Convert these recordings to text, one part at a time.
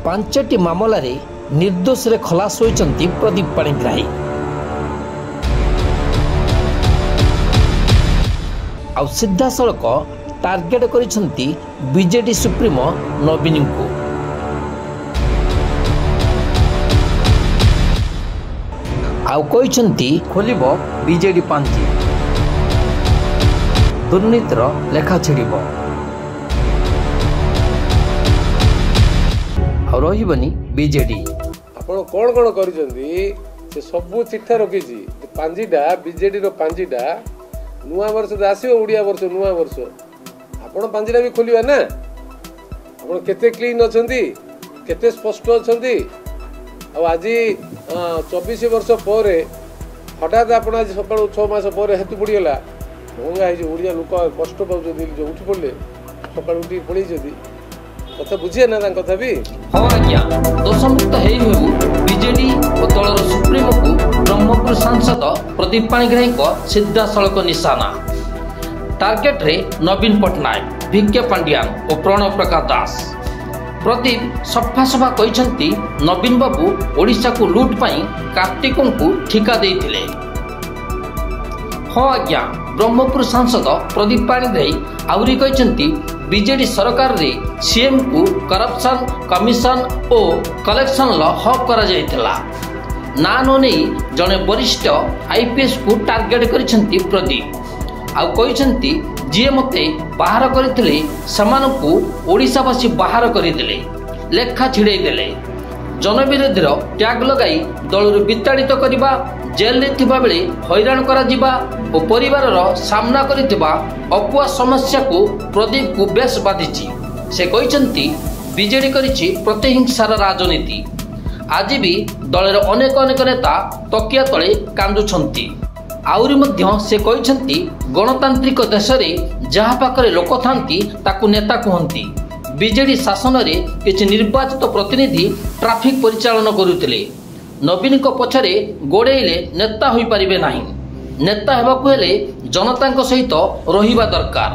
ପାଞ୍ଚଟି ମାମଲାରେ ନିର୍ଦ୍ଦୋଷରେ ଖଲାସ ହୋଇଛନ୍ତି ପ୍ରଦୀପ ପାଣିଗ୍ରାହୀ। ଆଉ ସିଧାସଳଖ ଟାର୍ଗେଟ କରିଛନ୍ତି ବିଜେଡି ସୁପ୍ରିମୋ ନବୀନଙ୍କୁ। ଆଉ କହିଛନ୍ତି ଖୋଲିବ ବିଜେଡି ପାଞ୍ଜି, ଦୁର୍ନୀତିର ଲେଖା ଛିଡ଼ିବ, ଆଉ ରହିବନି ବିଜେଡି। ଆପଣ କ'ଣ କ'ଣ କରିଛନ୍ତି ସେ ସବୁ ଚିଠା ରଖିଛି। ପାଞ୍ଜିଟା ବିଜେଡିର ପାଞ୍ଜିଟା ନୂଆ ବର୍ଷ ଆସିବ, ଓଡ଼ିଆ ବର୍ଷ ନୂଆ ବର୍ଷ, ଆପଣ ପାଞ୍ଜିଟା ବି ଖୋଲିବା ନା। ଆପଣ କେତେ କ୍ଲିନ୍ ଅଛନ୍ତି, କେତେ ସ୍ପଷ୍ଟ ଅଛନ୍ତି। ଆଉ ଆଜି 24 ବର୍ଷ ପରେ ହଠାତ୍ ଆପଣ ଆଜି ସକାଳୁ 6 ମାସ ପରେ ହେତୁ ପଡ଼ିଗଲା, ଭଙ୍ଗା ହେଇଛି। ଓଡ଼ିଆ ଲୋକ କଷ୍ଟ ପାଉଛନ୍ତି, ଯେଉଁ ଉଠି ପଡ଼ିଲେ ସକାଳୁ ଉଠି ପଳେଇଛନ୍ତି, କଥା ବୁଝିବେ ନା ତାଙ୍କ କଥା ବି। ହଁ ଆଜ୍ଞା, ଦୋଷମୁକ୍ତ ହେଇ ହେଉ ବିଜେଡି ଓ ଦଳର ସୁପ୍ରିମୋକୁ ବ୍ରହ୍ମପୁର ସାଂସଦ ପ୍ରଦୀପ ପାଣିଗ୍ରାହୀଙ୍କ ସିଧାସଳଖ ନିଶାନା। ଟାର୍ଗେଟରେ ନବୀନ ପଟ୍ଟନାୟକ, ଭିକେ ପାଣ୍ଡିଆନ ଓ ପ୍ରଣବ ପ୍ରକାଶ ଦାସ। ପ୍ରଦୀପ ସଫା କହିଛନ୍ତି ନବୀନ ବାବୁ ଓଡ଼ିଶାକୁ ଲୁଟ୍ ପାଇଁ କାର୍ତ୍ତିକଙ୍କୁ ଠିକା ଦେଇଥିଲେ। ହଁ ଆଜ୍ଞା, ବ୍ରହ୍ମପୁର ସାଂସଦ ପ୍ରଦୀପ ପାଣିଗ୍ରାହୀ ଆହୁରି କହିଛନ୍ତି ବିଜେଡି ସରକାରରେ ସିଏମ୍କୁ କରପ୍ସନ, କମିଶନ ଓ କଲେକ୍ସନର ହବ୍ କରାଯାଇଥିଲା। ନାଁ ନ ନେଇ ଜଣେ ବରିଷ୍ଠ ଆଇପିଏସ୍କୁ ଟାର୍ଗେଟ କରିଛନ୍ତି ପ୍ରଦୀପ। ଆଉ କହିଛନ୍ତି ଯିଏ ମୋତେ ବାହାର କରିଥିଲେ ସେମାନଙ୍କୁ ଓଡ଼ିଶାବାସୀ ବାହାର କରିଦେଲେ, ଲେଖା ଛିଡ଼େଇ ଦେଲେ। ଜନବିରୋଧୀର ଟ୍ୟାଗ ଲଗାଇ ଦଳରୁ ବିତାଡ଼ିତ କରିବା, ଜେଲରେ ଥିବା ବେଳେ ହଇରାଣ କରାଯିବା ଓ ପରିବାରର ସାମ୍ନା କରିଥିବା ଅକୁଆ ସମସ୍ୟାକୁ ପ୍ରଦୀପକୁ ବେଶ ବାଧିଛି। ସେ କହିଛନ୍ତି ବିଜେଡି କରିଛି ପ୍ରତିହିଂସାର ରାଜନୀତି। ଆଜି ବି ଦଳର ଅନେକ ନେତା ତକିଆ ତଳେ କାନ୍ଦୁଛନ୍ତି। ଆହୁରି ମଧ୍ୟ ସେ କହିଛନ୍ତି ଗଣତାନ୍ତ୍ରିକ ଦେଶରେ ଯାହା ପାଖରେ ଲୋକ ଥାନ୍ତି ତାକୁ ନେତା କୁହନ୍ତି। ବିଜେଡି ଶାସନରେ କିଛି ନିର୍ବାଚିତ ପ୍ରତିନିଧି ଟ୍ରାଫିକ୍ ପରିଚାଳନା କରୁଥିଲେ। ନବୀନଙ୍କ ପଛରେ ଗୋଡ଼େଇଲେ ନେତା ହୋଇପାରିବେ ନାହିଁ। ନେତା ହେବାକୁ ହେଲେ ଜନତାଙ୍କ ସହିତ ରହିବା ଦରକାର।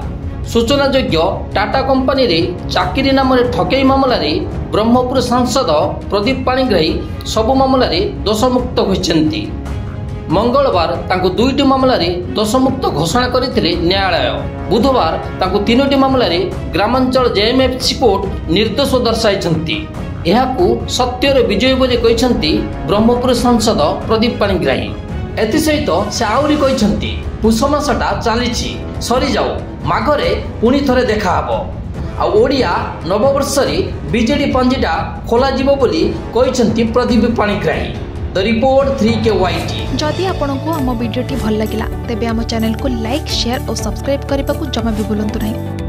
ସୂଚନାଯୋଗ୍ୟ, ଟାଟା କମ୍ପାନୀରେ ଚାକିରି ନାମରେ ଠକେଇ ମାମଲାରେ ବ୍ରହ୍ମପୁର ସାଂସଦ ପ୍ରଦୀପ ପାଣିଗ୍ରାହୀ ସବୁ ମାମଲାରେ ଦୋଷମୁକ୍ତ ହୋଇଛନ୍ତି। ମଙ୍ଗଳବାର ତାଙ୍କୁ 2ଟି ମାମଲାରେ ଦୋଷମୁକ୍ତ ଘୋଷଣା କରିଥିଲେ ନ୍ୟାୟାଳୟ। ବୁଧବାର ତାଙ୍କୁ 3ଟି ମାମଲାରେ ଗ୍ରାମାଞ୍ଚଳ ଜେଏମ୍ଏଫ୍ସି କୋର୍ଟ ନିର୍ଦ୍ଦୋଷ ଦର୍ଶାଇଛନ୍ତି। ଏହାକୁ ସତ୍ୟର ବିଜୟ ବୋଲି କହିଛନ୍ତି ବ୍ରହ୍ମପୁର ସାଂସଦ ପ୍ରଦୀପ ପାଣିଗ୍ରାହୀ। ଏଥିସହିତ ସେ ଆହୁରି କହିଛନ୍ତି ପୁଷ ମାସଟା ଚାଲିଛି, ସରିଯାଉ, ମାଘରେ ପୁଣି ଥରେ ଦେଖାହେବ। ଆଉ ଓଡ଼ିଆ ନବବର୍ଷରେ ବିଜେଡି ପାଞ୍ଜିଟା ଖୋଲାଯିବ ବୋଲି କହିଛନ୍ତି Pradeep Panigrahi. The report 3KYT। जदि आपंक आम भिडी भल लगा तेब आम चैनल को लाइक, शेयर और सब्सक्राइब करने को जमा भी भूलु नहीं।